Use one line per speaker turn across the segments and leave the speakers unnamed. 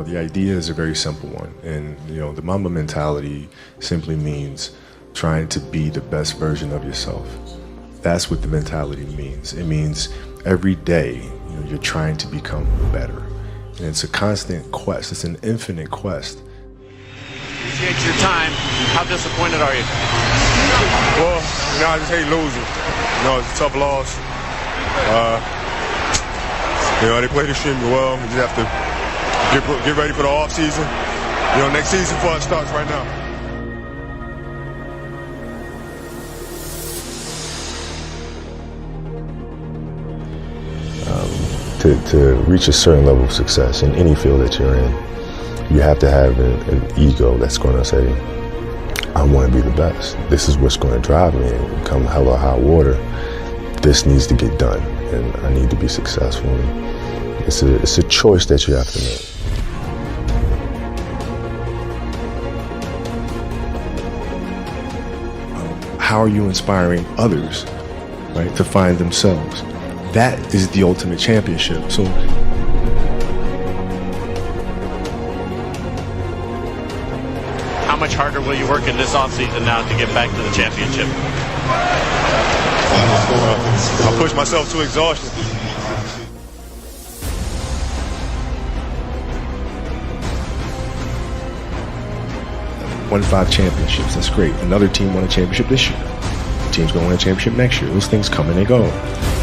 the idea is a very simple one. And, the Mamba mentality simply means trying to be the best version of yourself. That's what the mentality means. It means every day, you're trying to become better. And it's a constant quest. It's an infinite quest.
Appreciate your time. How disappointed are you?
Well, I just hate losing. It's a tough loss. They played extremely well. We just have to get ready for the off season. Next season for us starts right now.
To reach a certain level of success in any field that you're in, you have to have an ego that's going to say, I want to be the best. This is what's going to drive me. And come hell or high water, this needs to get done, and I need to be successful. It's a choice that you have to make. How are you inspiring others, right, to find themselves? That is the ultimate championship. So
how much harder will you work in this offseason now to get back to the championship?
I'll push myself to exhaustion.
Won 5 championships, that's great. Another team won a championship this year. The team's going to win a championship next year. Those things come and they go.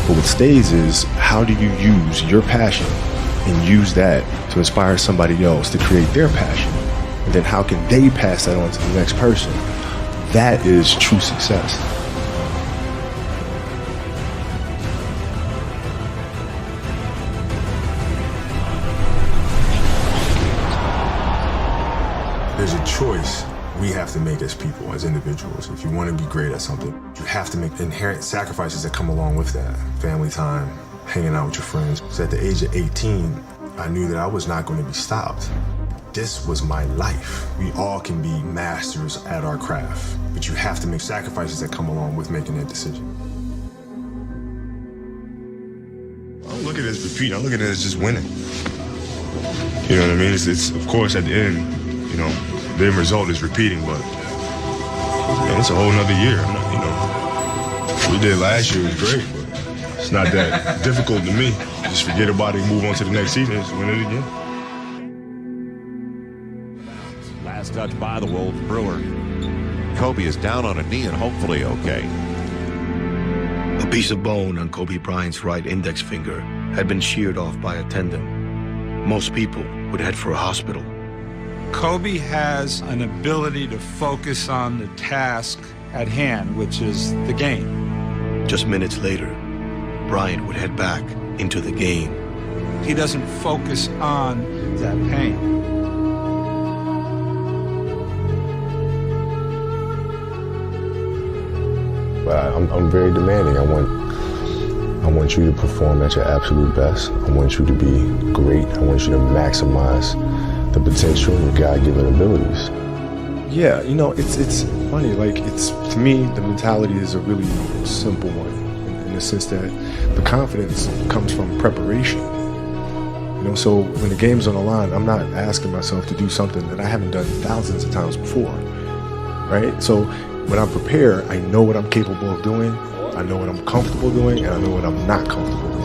But what stays is, how do you use your passion and use that to inspire somebody else to create their passion? And then how can they pass that on to the next person? That is true success. There's a choice we have to make as people, as individuals. If you want to be great at something, you have to make inherent sacrifices that come along with that. Family time, hanging out with your friends. So at the age of 18, I knew that I was not going to be stopped. This was my life. We all can be masters at our craft, but you have to make sacrifices that come along with making that decision. I don't look at it as repeating, I look at it as just winning. You know what I mean? It's of course at the end, the end result is repeating, but it's a whole nother year. What we did last year was great, but it's not that difficult to me. Just forget about it and move on to the next season and just win it again.
Last touch by the Wolves Brewer. Kobe is down on a knee and hopefully okay.
A piece of bone on Kobe Bryant's right index finger had been sheared off by a tendon. Most people would head for a hospital.
Kobe has an ability to focus on the task at hand, which is the game.
Just minutes later, Bryant would head back into the game.
He doesn't focus on that pain.
But I'm very demanding. I want you to perform at your absolute best. I want you to be great. I want you to maximize the potential and God-given abilities. Yeah, it's funny. To me, the mentality is a really simple one, in the sense that the confidence comes from preparation. So when the game's on the line, I'm not asking myself to do something that I haven't done thousands of times before, right? So when I'm prepared, I know what I'm capable of doing, I know what I'm comfortable doing, and I know what I'm not comfortable doing.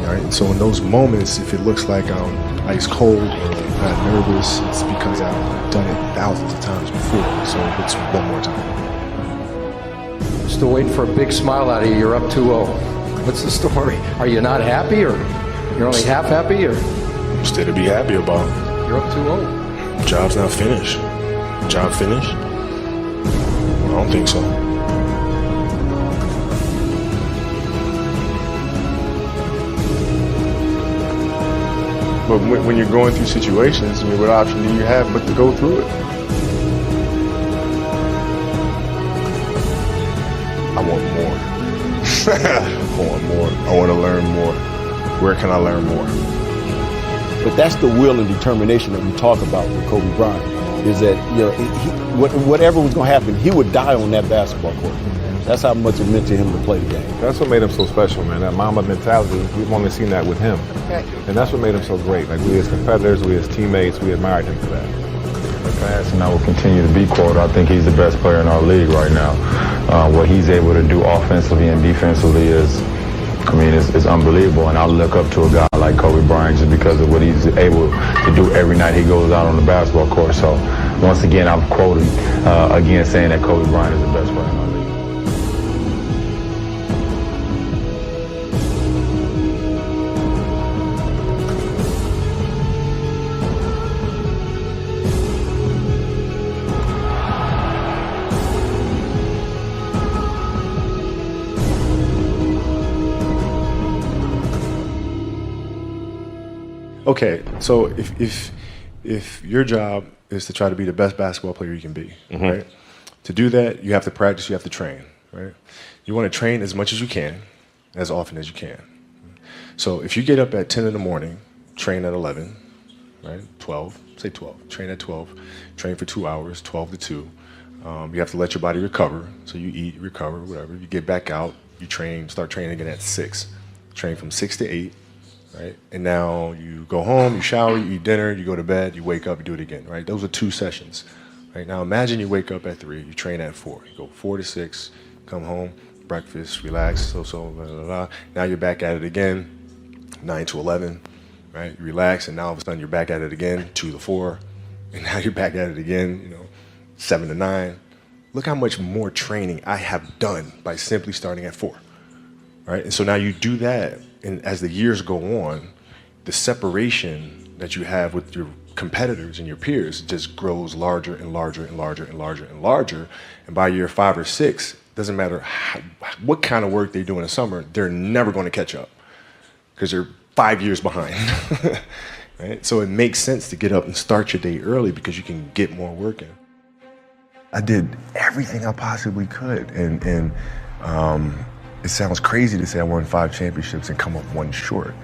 Right? And so in those moments, if it looks like I'm ice cold or not nervous, it's because I've done it thousands of times before. So it's one more time.
Still waiting for a big smile out of you. You're up 2-0. What's the story? Are you not happy, or you're only half happy, or?
Still to be happy about.
You're up 2-0.
Job's not finished. Job finished? I don't think so. But when you're going through situations, what option do you have but to go through it? I want more. I want more. I want to learn more. Where can I learn more?
But that's the will and determination that we talk about with Kobe Bryant, is that, whatever was going to happen, he would die on that basketball court. That's how much it meant to him to play the game.
That's what made him so special, man. That Mamba mentality, we've only seen that with him. And that's what made him so great. Like, we as competitors, we as teammates, we admired him for that.
Fast, and I will continue to be quoted. I think he's the best player in our league right now. What he's able to do offensively and defensively is unbelievable. And I look up to a guy like Kobe Bryant just because of what he's able to do every night he goes out on the basketball court. So once again, I'm quoted again saying that Kobe Bryant is the best player in our league.
Okay, so if your job is to try to be the best basketball player you can be, right? To do that, you have to practice, you have to train, right? You want to train as much as you can, as often as you can. So if you get up at 10 in the morning, train at 11, right? 12, say 12, train at 12, train for 2 hours, 12 to 2. You have to let your body recover, so you eat, recover, whatever. You get back out, you train, start training again at 6. Train from 6 to 8. Right? And now you go home, you shower, you eat dinner, you go to bed, you wake up, you do it again, right? Those are 2 sessions, right? Now imagine you wake up at 3, you train at 4, you go 4 to 6, come home, breakfast, relax, blah, blah, blah. Now you're back at it again, 9 to 11, right? You relax, and now all of a sudden you're back at it again, 2 to 4, and now you're back at it again, 7 to 9. Look how much more training I have done by simply starting at 4, right? And so now you do that. And as the years go on, the separation that you have with your competitors and your peers just grows larger and larger and larger and larger and larger. And by year 5 or 6, doesn't matter what kind of work they do in the summer, they're never going to catch up because they're 5 years behind. Right? So it makes sense to get up and start your day early because you can get more work in. I did everything I possibly could, and it sounds crazy to say I won 5 championships and come up 1 short.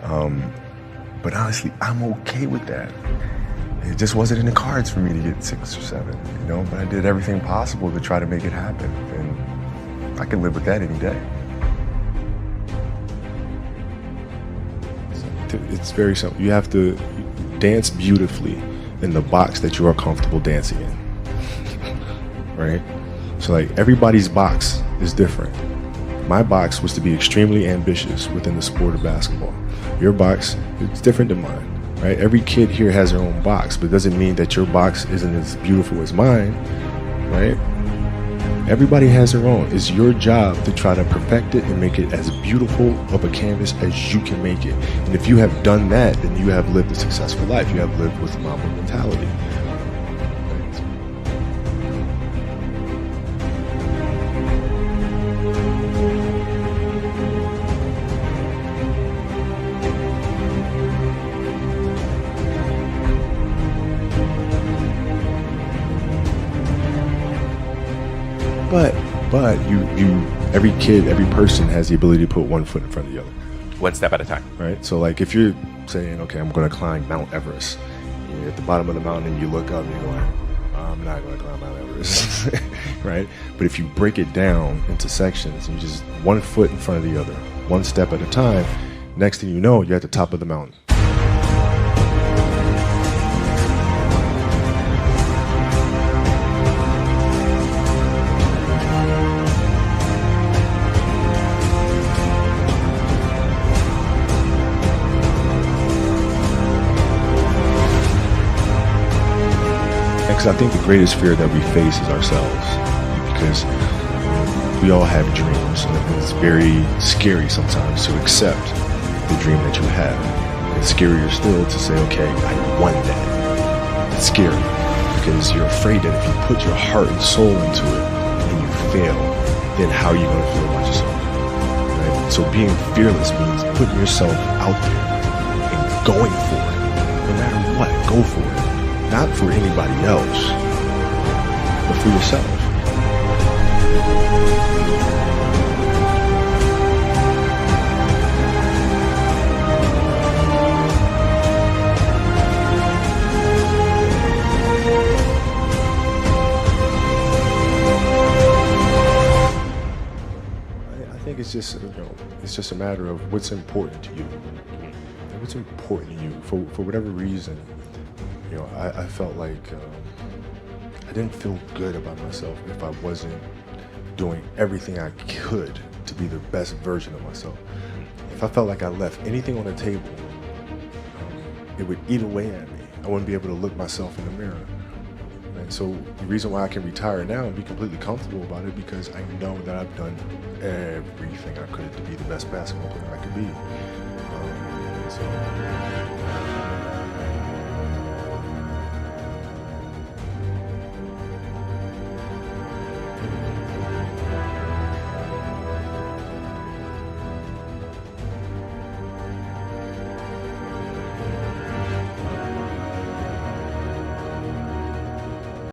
But honestly, I'm okay with that. It just wasn't in the cards for me to get 6 or 7, but I did everything possible to try to make it happen. And I can live with that any day. It's very simple. You have to dance beautifully in the box that you are comfortable dancing in, right? So like everybody's box is different. My box was to be extremely ambitious within the sport of basketball. Your box is different than mine, right? Every kid here has their own box, but it doesn't mean that your box isn't as beautiful as mine, right? Everybody has their own. It's your job to try to perfect it and make it as beautiful of a canvas as you can make it. And if you have done that, then you have lived a successful life. You have lived with the Mamba mentality. But every kid, every person has the ability to put 1 foot in front of the other.
One step at a time.
Right? So like if you're saying, okay, I'm going to climb Mount Everest, you're at the bottom of the mountain and you look up and you're like, I'm not going to climb Mount Everest, right? But if you break it down into sections and you just 1 foot in front of the other, 1 step at a time, next thing you know, you're at the top of the mountain. Because I think the greatest fear that we face is ourselves, because we all have dreams, and it's very scary sometimes to accept the dream that you have. It's scarier still to say, okay, I won that. It's scary because you're afraid that if you put your heart and soul into it and you fail, then how are you going to feel about yourself? Right? So being fearless means putting yourself out there and going for it. No matter what, go for it. Not for anybody else, but for yourself. it's just, it's just a matter of what's important to you. What's important to you for whatever reason. I felt like I didn't feel good about myself if I wasn't doing everything I could to be the best version of myself. If I felt like I left anything on the table, it would eat away at me. I wouldn't be able to look myself in the mirror. And so the reason why I can retire now and be completely comfortable about it, because I know that I've done everything I could to be the best basketball player I could be. So